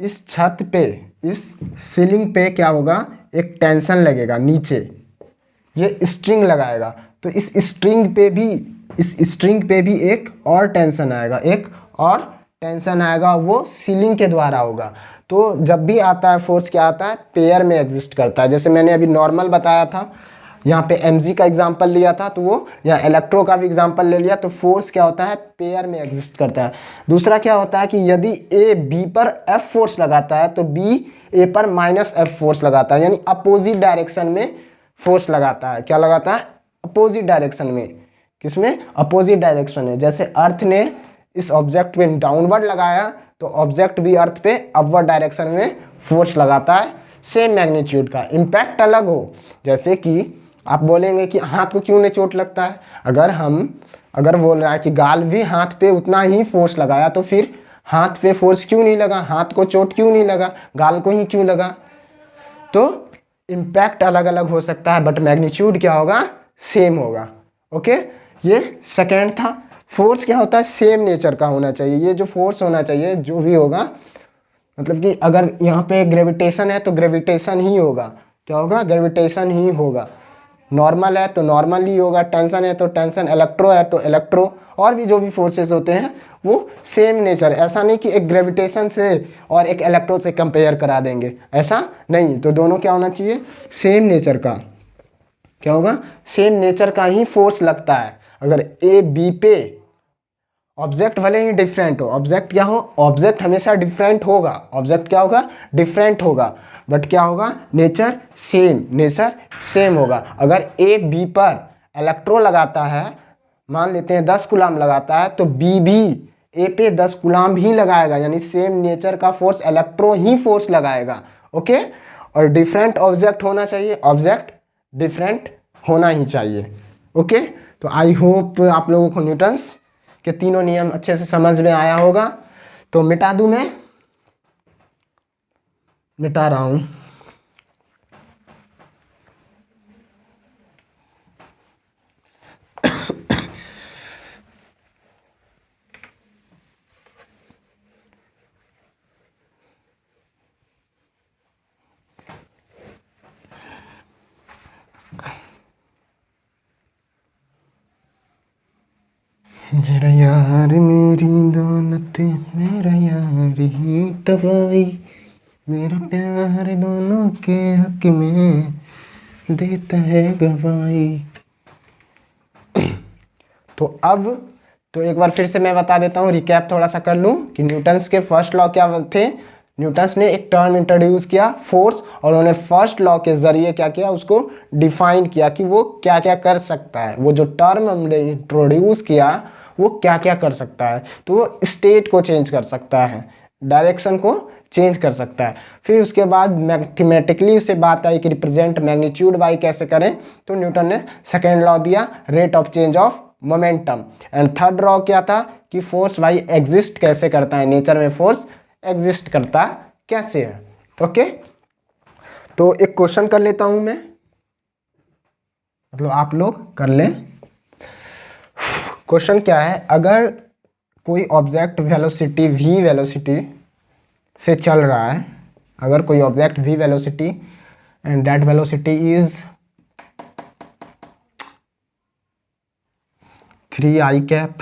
इस छत पे, इस सीलिंग पे क्या होगा, एक टेंशन लगेगा नीचे, ये स्ट्रिंग लगाएगा, तो इस स्ट्रिंग पे भी एक और टेंशन आएगा, वो सीलिंग के द्वारा होगा। तो जब भी आता है फोर्स क्या आता है, पेयर में एग्जिस्ट करता है। जैसे मैंने अभी नॉर्मल बताया था, यहाँ पे mg का एग्जांपल लिया था, तो वो यहाँ इलेक्ट्रो का भी एग्जांपल ले लिया। तो फोर्स क्या होता है, पेयर में एग्जिस्ट करता है। दूसरा क्या होता है कि यदि a b पर f फोर्स लगाता है तो b a पर माइनस f फोर्स लगाता है, यानी अपोजिट डायरेक्शन में फोर्स लगाता है। क्या लगाता है, अपोजिट डायरेक्शन में। किसमें, अपोजिट डायरेक्शन में। जैसे अर्थ ने इस ऑब्जेक्ट पे डाउनवर्ड लगाया तो ऑब्जेक्ट भी अर्थ पे अपवर्ड डायरेक्शन में फोर्स लगाता है, सेम मैग्नीट्यूड का। इम्पैक्ट अलग हो, जैसे कि आप बोलेंगे कि हाथ को क्यों नहीं चोट लगता है, अगर बोल रहा है कि गाल भी हाथ पे उतना ही फोर्स लगाया तो फिर हाथ पे फोर्स क्यों नहीं लगा, हाथ को चोट क्यों नहीं लगा, गाल को ही क्यों लगा। तो इम्पैक्ट अलग अलग हो सकता है बट मैग्नीट्यूड क्या होगा, सेम होगा। ओके, ये सेकेंड था। फोर्स क्या होता है, सेम नेचर का होना चाहिए। ये जो फोर्स होना चाहिए जो भी होगा, मतलब कि अगर यहाँ पे ग्रेविटेशन है तो ग्रेविटेशन ही होगा। क्या होगा, ग्रेविटेशन ही होगा। नॉर्मल है तो नॉर्मल ही होगा, टेंशन है तो टेंशन, इलेक्ट्रो है तो इलेक्ट्रो, और भी जो भी फोर्सेस होते हैं वो सेम नेचर। ऐसा नहीं कि एक ग्रेविटेशन से और एक इलेक्ट्रो से कंपेयर करा देंगे, ऐसा नहीं। तो दोनों क्या होना चाहिए, सेम नेचर का। क्या होगा, सेम नेचर का ही फोर्स लगता है। अगर ए बी पे, ऑब्जेक्ट भले ही डिफरेंट हो, ऑब्जेक्ट क्या हो, ऑब्जेक्ट हमेशा डिफरेंट होगा, ऑब्जेक्ट क्या होगा, डिफरेंट होगा, बट क्या होगा, नेचर सेम, नेचर सेम होगा। अगर ए बी पर इलेक्ट्रो लगाता है, मान लेते हैं 10 कूलाम लगाता है, तो बी भी ए पे 10 कूलाम ही लगाएगा, यानी सेम नेचर का फोर्स इलेक्ट्रो ही फोर्स लगाएगा। ओके, और डिफरेंट ऑब्जेक्ट होना चाहिए, ऑब्जेक्ट डिफरेंट होना ही चाहिए। ओके, तो आई होप आप लोगों को न्यूटन्स के तीनों नियम अच्छे से समझ में आया होगा। तो मिटा दूं मैं, मिटा रहा हूं। मेरा यार मेरी दौलत, मेरा यार ही तबाही, मेरा प्यार दोनों के हक में देता है गवाही। तो अब तो एक बार फिर से मैं बता देता हूँ, रिकैप थोड़ा सा कर लूँ कि न्यूटन्स के फर्स्ट लॉ क्या थे। न्यूटन्स ने एक टर्म इंट्रोड्यूस किया फोर्स, और उन्होंने फर्स्ट लॉ के जरिए क्या किया, उसको डिफाइन किया कि वो क्या क्या कर सकता है। वो जो टर्म हमने इंट्रोड्यूस किया वो क्या क्या कर सकता है, तो वो स्टेट को चेंज कर सकता है, डायरेक्शन को चेंज कर सकता है। फिर उसके बाद मैथमेटिकली उससे बात आई कि रिप्रेजेंट मैग्नीट्यूड बाई कैसे करें, तो न्यूटन ने सेकेंड लॉ दिया, rate of change of momentum. And third law क्या था कि फोर्स बाई एग्जिस्ट कैसे करता है, नेचर में फोर्स एग्जिस्ट करता कैसे है। ओके, तो एक क्वेश्चन कर लेता हूं मैं, मतलब आप लोग कर लें। क्वेश्चन क्या है, अगर कोई ऑब्जेक्ट वेलोसिटी v वेलोसिटी से चल रहा है, अगर कोई object v velocity and that velocity is 3i cap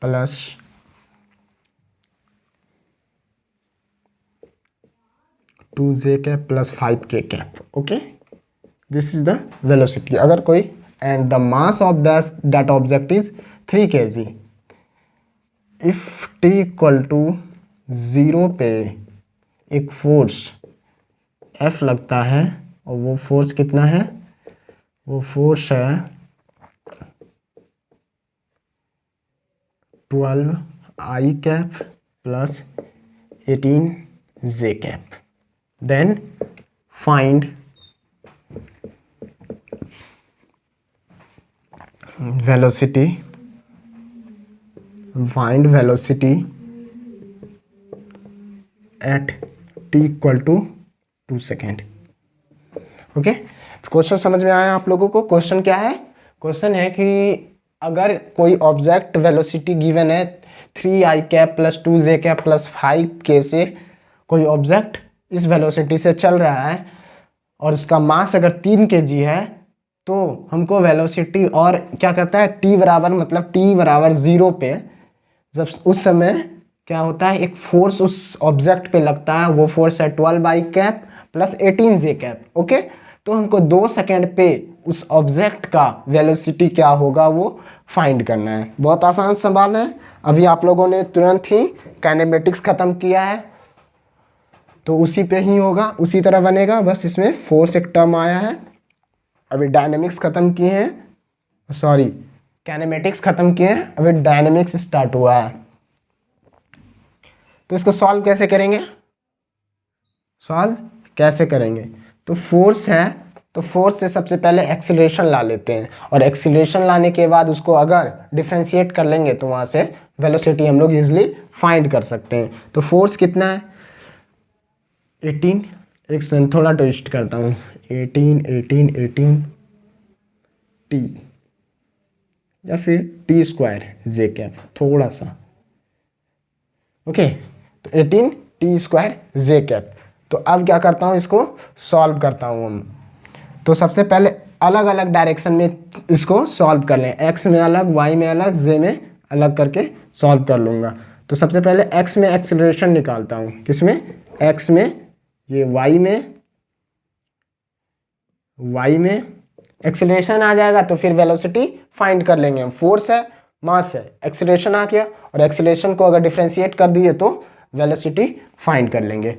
plus 2j cap plus 5k cap. Okay, this is the velocity. अगर कोई and the mass of that object is 3 kg। If t equal to 0 पे एक force F लगता है, और वो force कितना है, वो फोर्स है 12i cap plus 18j cap. Then find velocity, find velocity at t equal to 2 second. Okay, question समझ में आया आप लोगों को। क्वेश्चन क्या है, क्वेश्चन है कि अगर कोई ऑब्जेक्ट वेलोसिटी गिवन है 3i cap plus 2j cap plus 5k से, कोई ऑब्जेक्ट इस वेलोसिटी से चल रहा है और उसका मास अगर 3 kg है, तो हमको वेलोसिटी और क्या करता है, t बराबर मतलब t बराबर 0 पे जब उस समय क्या होता है, एक फोर्स उस ऑब्जेक्ट पे लगता है, वो फोर्स है 12i cap plus 18j cap. Okay, तो हमको 2 सेकेंड पे उस ऑब्जेक्ट का वेलोसिटी क्या होगा वो फाइंड करना है। बहुत आसान सवाल है। अभी आप लोगों ने तुरंत ही काइनेमेटिक्स खत्म किया है, तो उसी पे ही होगा, उसी तरह बनेगा, बस इसमें फोर्स एक टर्म आया है। अभी डायनेमिक्स खत्म किए हैं, सॉरी काइनेमेटिक्स खत्म किए हैं, अभी डायनेमिक्स स्टार्ट हुआ है। तो इसको सॉल्व कैसे करेंगे, सॉल्व कैसे करेंगे, तो फोर्स है, तो फोर्स से सबसे पहले एक्सीलरेशन ला लेते हैं, और एक्सीलरेशन लाने के बाद उसको अगर डिफ्रेंशिएट कर लेंगे तो वहाँ से वेलोसिटी हम लोग इजिली फाइंड कर सकते हैं। तो फोर्स कितना है 18, एक सेकंड थोड़ा ट्विस्ट करता हूँ, 18 t या फिर t स्क्वायर j कैप थोड़ा सा। ओके, तो 18 t स्क्वायर j कैप तो अब क्या करता हूँ, इसको सॉल्व करता हूँ हम। तो सबसे पहले अलग अलग डायरेक्शन में इसको सॉल्व कर लें, एक्स में अलग, वाई में अलग, जे में अलग करके सॉल्व कर लूँगा। तो सबसे पहले एक्स में एक्सेलरेशन निकालता हूँ, किसमें, एक्स में, ये वाई में एक्सेलरेशन आ जाएगा तो फिर वेलोसिटी फाइंड कर लेंगे हम। फोर्स है, मास है, एक्सेलरेशन आ गया, और एक्सेलरेशन को अगर डिफ्रेंशिएट कर दिए तो वेलोसिटी फाइंड कर लेंगे।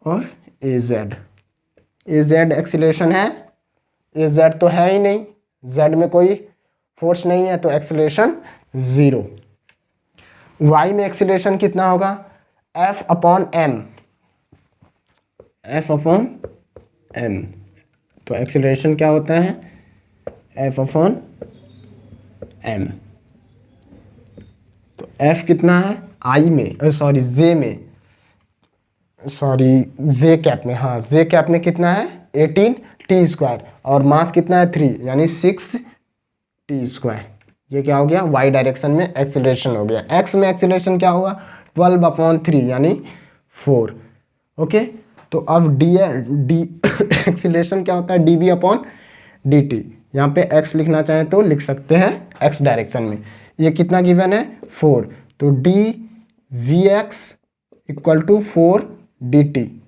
और ए जेड एक्सेलरेशन है, ए जेड तो है ही नहीं, जेड में कोई फोर्स नहीं है तो एक्सेलरेशन 0। वाई में एक्सेलरेशन कितना होगा, एफ अपॉन एम, तो एक्सेलरेशन क्या होता है, एफ अपॉन एम। तो एफ कितना है, आई में, सॉरी जे में, सॉरी जे कैप में, हाँ जे कैप में कितना है 18 टी स्क्वायर, और मास कितना है 3 यानी 6 टी स्क्वायर। ये क्या हो गया, वाई डायरेक्शन में एक्सेलरेशन हो गया। एक्स में एक्सेलरेशन क्या होगा, 12/3 यानी 4। ओके, तो अब डी एक्सेलरेशन क्या होता है, d b upon D t. यहाँ पे एक्स लिखना चाहें तो लिख सकते हैं एक्स डायरेक्शन में। ये कितना गिवन है 4, तो d v x equal to 4 d t.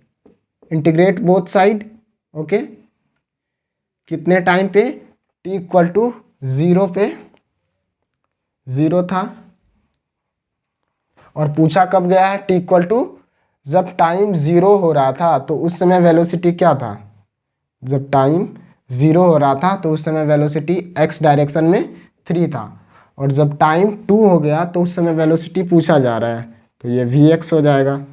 Integrate both side. Okay, कितने टाइम पे, टी इक्वल टू 0 पे, 0 था, और पूछा कब गया है, टी इक्वल टू जब टाइम 0 हो रहा था तो उस समय वेलोसिटी क्या था, जब टाइम 0 हो रहा था तो उस समय वेलोसिटी एक्स डायरेक्शन में 3 था, और जब टाइम 2 हो गया तो उस समय वेलोसिटी पूछा जा रहा है, तो ये वी एक्स हो जाएगा।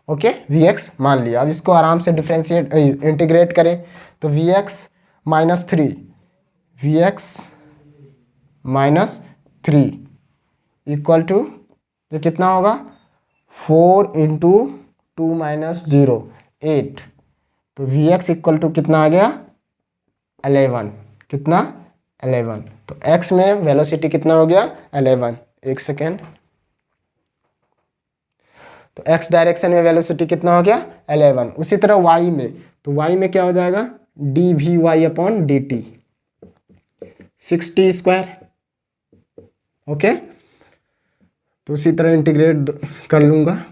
ओके, वी एक्स मान लिया। अब इसको आराम से डिफ्रेंशिएट इंटीग्रेट करें, तो v x minus 3 equal to, ये कितना होगा, 4 इंटू 2 माइनस 0 8, तो वी एक्स इक्वल टू कितना आ गया 11, कितना 11। तो एक्स में वेलोसिटी कितना हो गया 11, एक सेकेंड, तो एक्स डायरेक्शन में वेलोसिटी कितना हो गया 11। उसी तरह वाई में, तो वाई में क्या हो जाएगा, d v y upon D t, 6 t square. Okay, तो उसी तरह इंटीग्रेट कर लूँगा,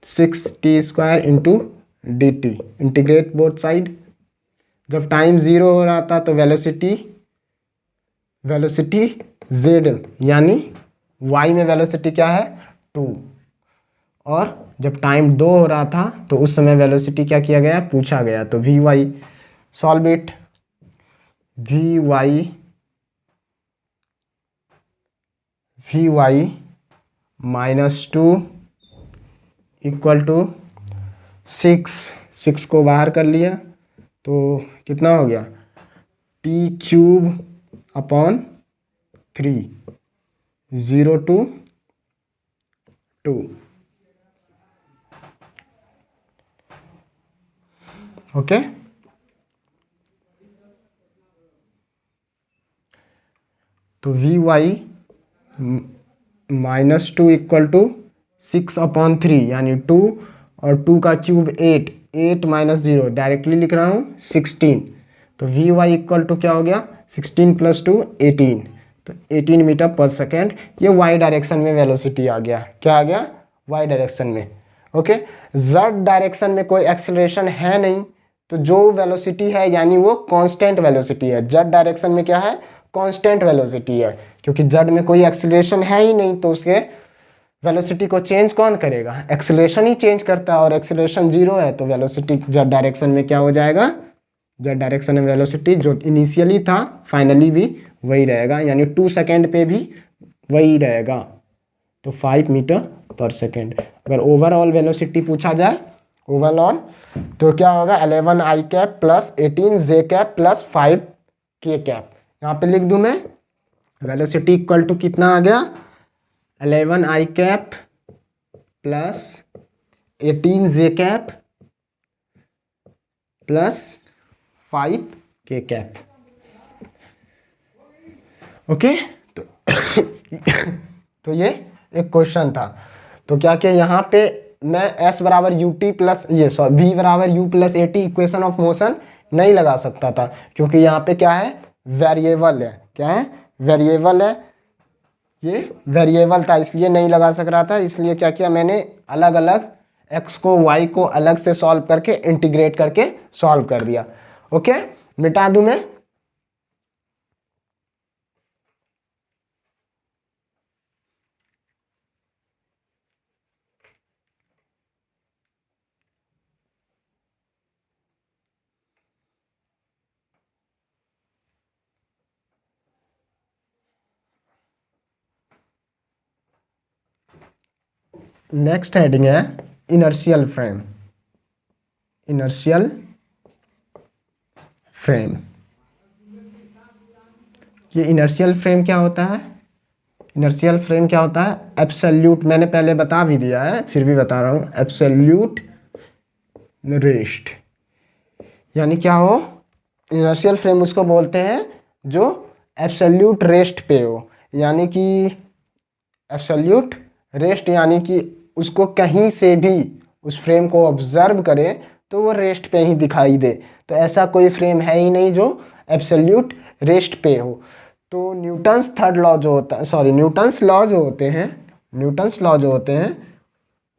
6 t square into d t, integrate both side. जब टाइम 0 हो रहा था तो वेलोसिटी जेड यानी वाई में वेलोसिटी क्या है 2, और जब टाइम 2 हो रहा था तो उस समय वेलोसिटी क्या किया गया, पूछा गया, तो v y, solve it, v y -2 equal to 6 को बाहर कर लिया तो कितना हो गया, t cube upon 3, 0 to 2। Okay, तो वी वाई -2 इक्वल टू 6/3 यानी 2, और 2 का क्यूब 8 माइनस 0 डायरेक्टली लिख रहा हूँ 16, तो वी वाई इक्वल टू क्या हो गया 16 + 2 18, तो 18 मीटर पर सेकेंड। ये वाई डायरेक्शन में वेलोसिटी आ गया, क्या आ गया वाई डायरेक्शन में। ओके, जेड डायरेक्शन में कोई एक्सेलरेशन है नहीं, तो जो वेलोसिटी है यानी वो कांस्टेंट वेलोसिटी है। जेड डायरेक्शन में क्या है, कांस्टेंट वेलोसिटी है, क्योंकि जेड में कोई एक्सेलरेशन है ही नहीं, तो उसके वेलोसिटी को चेंज कौन करेगा, एक्सेलरेशन ही चेंज करता है, और एक्सेलरेशन 0 है तो वेलोसिटी जेड डायरेक्शन में क्या हो जाएगा, जेड डायरेक्शन में वेलोसिटी जो इनिशियली था फाइनली भी वही रहेगा, यानी 2 सेकेंड पे भी वही रहेगा, तो 5 मीटर पर सेकेंड। अगर ओवरऑल वेलोसिटी पूछा जाए ओवरऑल तो क्या होगा 11 आई कैप प्लस 18 जे कैप प्लस 5 के कैप। यहाँ पे लिख दूं मैं, वेलोसिटी इक्वल टू कितना आ गया 11 आई कैप प्लस 18 जे कैप प्लस 5 के कैप। ओके, तो ये एक क्वेश्चन था। तो क्या कि यहाँ पे मैं एस बराबर यू टी प्लस वी बराबर you plus A T equation of motion नहीं लगा सकता था, क्योंकि यहाँ पे क्या है, वेरिएबल है। क्या है, वेरिएबल है, ये वेरिएबल था, इसलिए नहीं लगा सक रहा था। इसलिए क्या किया मैंने, अलग अलग एक्स को वाई को अलग से सॉल्व करके इंटीग्रेट करके सॉल्व कर दिया। ओके, मिटा दूं मैं। नेक्स्ट हेडिंग है इनर्शियल फ्रेम। इनर्शियल फ्रेम, ये इनर्शियल फ्रेम क्या होता है? इनर्शियल फ्रेम क्या होता है? एब्सोल्यूट, मैंने पहले बता भी दिया है, फिर भी बता रहा हूँ, एब्सोल्यूट रेस्ट। यानी क्या हो, इनर्शियल फ्रेम उसको बोलते हैं जो एब्सोल्यूट रेस्ट पे हो। यानी कि एब्सोल्यूट रेस्ट, यानी कि उसको कहीं से भी उस फ्रेम को ऑब्जर्व करे तो वो रेस्ट पे ही दिखाई दे। तो ऐसा कोई फ्रेम है ही नहीं जो एब्सोल्यूट रेस्ट पे हो। तो न्यूटन्स थर्ड लॉ जो होता है, सॉरी न्यूटन्स लॉ जो होते हैं, न्यूटन्स लॉ जो होते हैं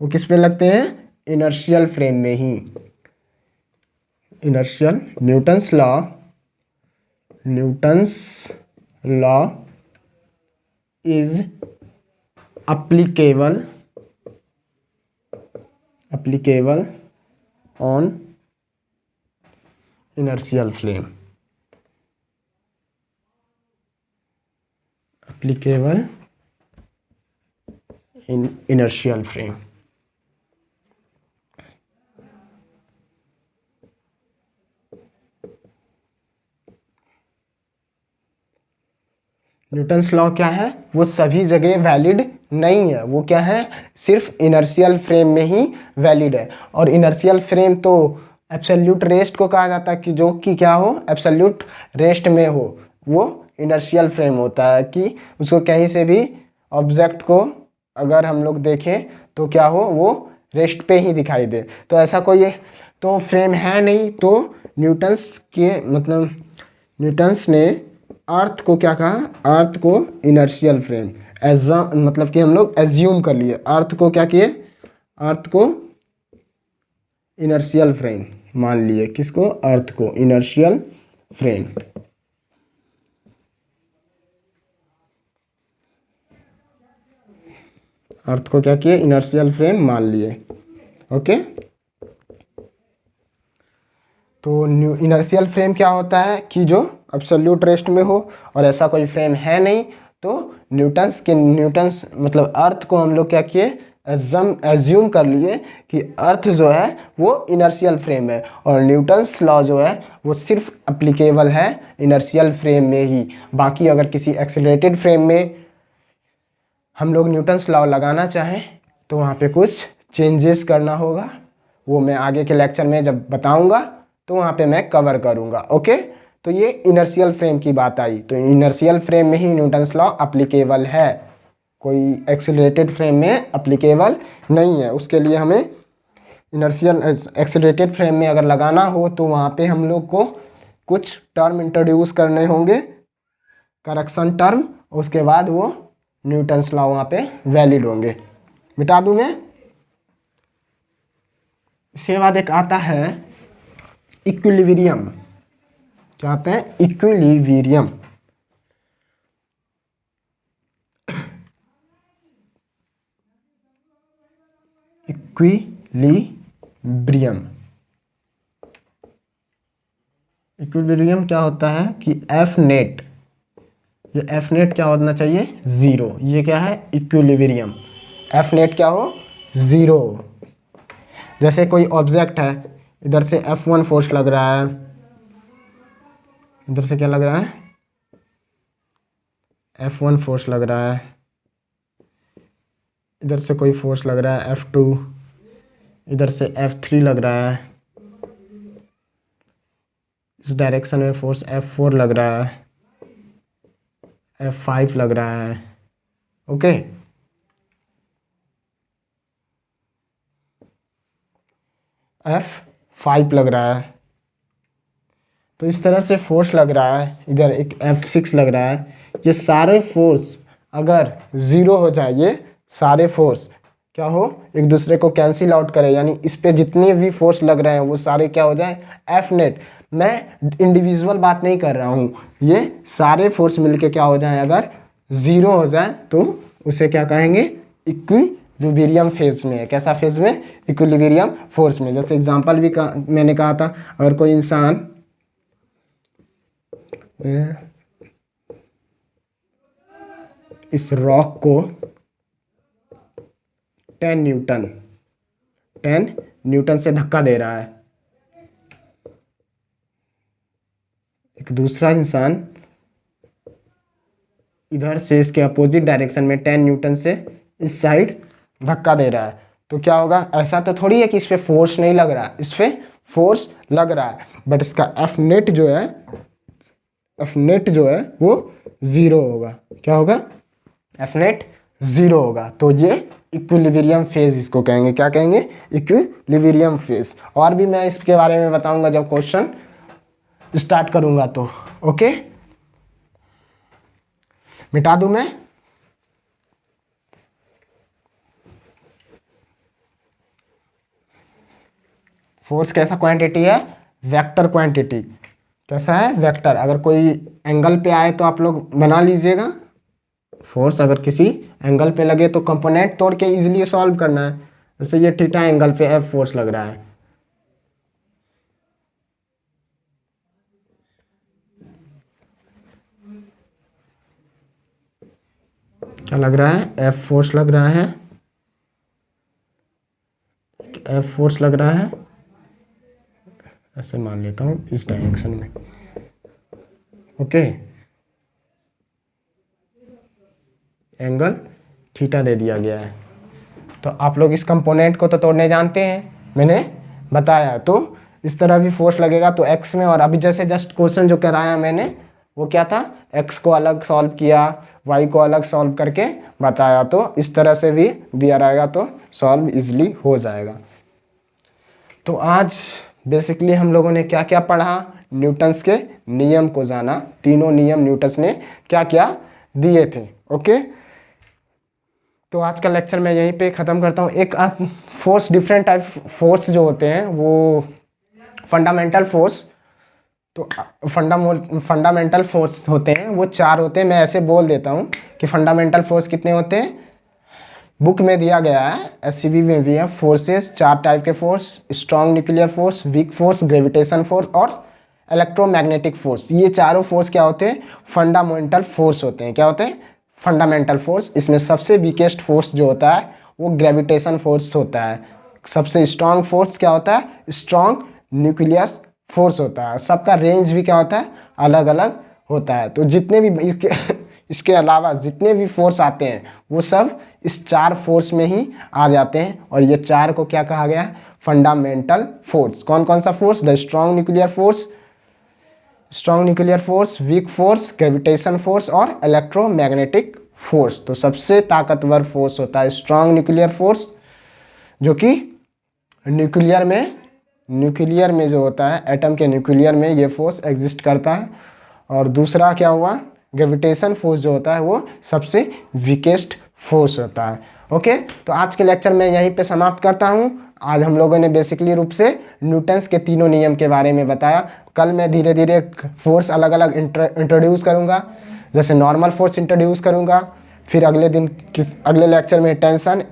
वो किस पे लगते हैं? इनर्शियल फ्रेम में ही। Inertial, Newton's law, Newton's law is applicable on inertial frame, applicable in inertial frame। Newton's law क्या है? वो सभी जगह वैलिड नहीं है। वो क्या है? सिर्फ इनर्शियल फ्रेम में ही वैलिड है। और इनर्शियल फ्रेम तो एब्सोल्यूट रेस्ट को कहा जाता है, कि जो कि क्या हो, एब्सोल्यूट रेस्ट में हो, वो इनर्शियल फ्रेम होता है। कि उसको कहीं से भी ऑब्जेक्ट को अगर हम लोग देखें तो क्या हो, वो रेस्ट पे ही दिखाई दे। तो ऐसा कोई तो फ्रेम है नहीं। तो न्यूटन्स के मतलब न्यूटन्स ने अर्थ को क्या कहा? अर्थ को इनर्शियल फ्रेम, मतलब कि हम लोग एज्यूम कर लिए, अर्थ को क्या किए? अर्थ को इनर्शियल फ्रेम मान लिए। किसको? अर्थ को इनर्शियल फ्रेम। अर्थ को क्या किए? इनर्शियल फ्रेम मान लिए। ओके, तो इनर्शियल फ्रेम क्या होता है? कि जो एब्सोल्यूट रेस्ट में हो, और ऐसा कोई फ्रेम है नहीं। तो न्यूटन्स मतलब अर्थ को हम लोग क्या किए? एज्यूम कर लिए कि अर्थ जो है वो इनर्शियल फ्रेम है, और न्यूटन्स लॉ जो है वो सिर्फ एप्लीकेबल है इनर्शियल फ्रेम में ही। बाकी अगर किसी एक्सेलरेटेड फ्रेम में हम लोग न्यूटन्स लॉ लगाना चाहें तो वहाँ पे कुछ चेंजेस करना होगा। वो मैं आगे के लेक्चर में जब बताऊँगा तो वहाँ पे मैं कवर करूँगा। ओके, तो ये इनर्शियल फ्रेम की बात आई। तो इनर्शियल फ्रेम में ही न्यूटन्स लॉ एप्लीकेबल है, कोई एक्सेलरेटेड फ्रेम में एप्लीकेबल नहीं है। उसके लिए हमें इनर्शियल एक्सेलरेटेड फ्रेम में अगर लगाना हो तो वहाँ पे हम लोग को कुछ टर्म इंट्रोड्यूस करने होंगे, करेक्शन टर्म। उसके बाद वो न्यूटन्स लॉ वहाँ पे वैलिड होंगे। मिटा दूँ मैं। इसके बाद एक आता है इक्विलिब्रियम। क्या आता है? इक्विलिब्रियम। इक्विलिब्रियम, इक्विलिब्रियम क्या होता है कि एफ नेट, ये एफ नेट क्या होना चाहिए? ज़ीरो। ये क्या है? इक्विलिब्रियम। एफ नेट क्या हो? ज़ीरो। जैसे कोई ऑब्जेक्ट है, इधर से F1 फोर्स लग रहा है, इधर से क्या लग रहा है? F1 फोर्स लग रहा है, इधर से कोई फोर्स लग रहा है F2, इधर से F3 लग रहा है, इस डायरेक्शन में फोर्स F4 लग रहा है, F5 लग रहा है। ओके, F5 लग रहा है। तो इस तरह से फोर्स लग रहा है, इधर एक F6 लग रहा है। ये सारे फोर्स अगर ज़ीरो हो जाए, ये सारे फोर्स क्या हो, एक दूसरे को कैंसिल आउट करे, यानी इस पे जितने भी फोर्स लग रहे हैं वो सारे क्या हो जाए, एफ नेट। मैं इंडिविजुअल बात नहीं कर रहा हूँ, ये सारे फोर्स मिलके क्या हो जाए, अगर ज़ीरो हो जाए तो उसे क्या कहेंगे, इक्विलिब्रियम फेज में है। कैसा फेज में, इक्विलिब्रियम फोर्स में। जैसे एग्जांपल भी मैंने कहा था, अगर कोई इंसान इस रॉक को 10 न्यूटन से धक्का दे रहा है, एक दूसरा इंसान इधर से इसके अपोजिट डायरेक्शन में 10 न्यूटन से इस साइड धक्का दे रहा है, तो क्या होगा, ऐसा तो थोड़ी है कि इस पे फोर्स नहीं लग रहा, इस पे फोर्स लग रहा है, बट इसका एफ नेट जो है वो ज़ीरो होगा। क्या होगा, एफ नेट ज़ीरो होगा। तो ये इक्विलिब्रियम फेज इसको कहेंगे। क्या कहेंगे, इक्विलिब्रियम फेज। और भी मैं इसके बारे में बताऊंगा जब क्वेश्चन स्टार्ट करूंगा तो। ओके, मिटा दूं मैं। फोर्स कैसा क्वांटिटी है, वेक्टर क्वांटिटी। कैसा है, वेक्टर। अगर कोई एंगल पे आए तो आप लोग बना लीजिएगा। फोर्स अगर किसी एंगल पे लगे तो कंपोनेंट तोड़ के इजीली सॉल्व करना है। जैसे ये थीटा एंगल पे एफ फोर्स लग रहा है, क्या लग रहा है, एफ फोर्स लग रहा है, एफ फोर्स लग रहा है, ऐसे मान लेता हूँ इस डायरेक्शन में। ओके, एंगल थीटा दे दिया गया है। तो आप लोग इस कंपोनेंट को तो तोड़ने जानते हैं, मैंने बताया। तो इस तरह भी फोर्स लगेगा तो एक्स में, और अभी जैसे जस्ट क्वेश्चन जो कराया मैंने वो क्या था, एक्स को अलग सॉल्व किया, वाई को अलग सॉल्व करके बताया। तो इस तरह से भी दिया रहेगा तो सॉल्व इजली हो जाएगा। तो आज बेसिकली हम लोगों ने क्या क्या पढ़ा, न्यूटन्स के नियम को जाना। तीनों नियम न्यूटन्स ने क्या क्या दिए थे। ओके, तो आज का लेक्चर मैं यहीं पे ख़त्म करता हूँ। एक फोर्स, डिफरेंट टाइप फोर्स जो होते हैं वो फंडामेंटल फोर्स, तो फंडामेंटल फोर्स होते हैं वो 4 होते हैं। मैं ऐसे बोल देता हूँ कि फंडामेंटल फोर्स कितने होते हैं, बुक में दिया गया है, एससीबी में भी है। फोर्सेस 4 टाइप के force, strong nuclear force, weak force, gravitation force और इलेक्ट्रोमैग्नेटिक फोर्स। ये चारों फोर्स क्या होते हैं, फंडामेंटल फोर्स होते हैं। क्या होते हैं, फंडामेंटल फोर्स। इसमें सबसे वीकेस्ट फोर्स जो होता है वो ग्रेविटेशन फोर्स होता है। सबसे स्ट्रॉन्ग फोर्स क्या होता है, स्ट्रॉन्ग न्यूक्लियर फोर्स होता है। सबका रेंज भी क्या होता है, अलग अलग होता है। तो जितने भी इसके अलावा जितने भी फोर्स आते हैं वो सब इस 4 फोर्स में ही आ जाते हैं। और ये 4 को क्या कहा गया है, फंडामेंटल फोर्स। कौन कौन सा force, the strong nuclear force, weak force, gravitation force और इलेक्ट्रोमैग्नेटिक फोर्स। तो सबसे ताकतवर फोर्स होता है स्ट्रॉन्ग न्यूक्लियर फोर्स, जो कि न्यूक्लियर में जो होता है, एटम के न्यूक्लियर में ये फोर्स एग्जिस्ट करता है। और दूसरा क्या हुआ, ग्रेविटेशन फोर्स जो होता है वो सबसे वीकेस्ट फोर्स होता है। ओके, तो आज के लेक्चर में यहीं पे समाप्त करता हूँ। आज हम लोगों ने बेसिकली रूप से न्यूटन्स के तीनों नियम के बारे में बताया। कल मैं धीरे धीरे फोर्स अलग अलग इंट्रोड्यूस करूँगा। जैसे नॉर्मल फोर्स इंट्रोड्यूस करूँगा, फिर अगले लेक्चर में टेंशन,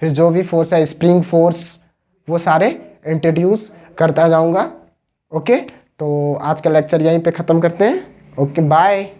फिर जो भी फोर्स है, स्प्रिंग फोर्स, वो सारे इंट्रोड्यूस करता जाऊँगा। ओके, तो आज का लेक्चर यहीं पे ख़त्म करते हैं। Okay, bye.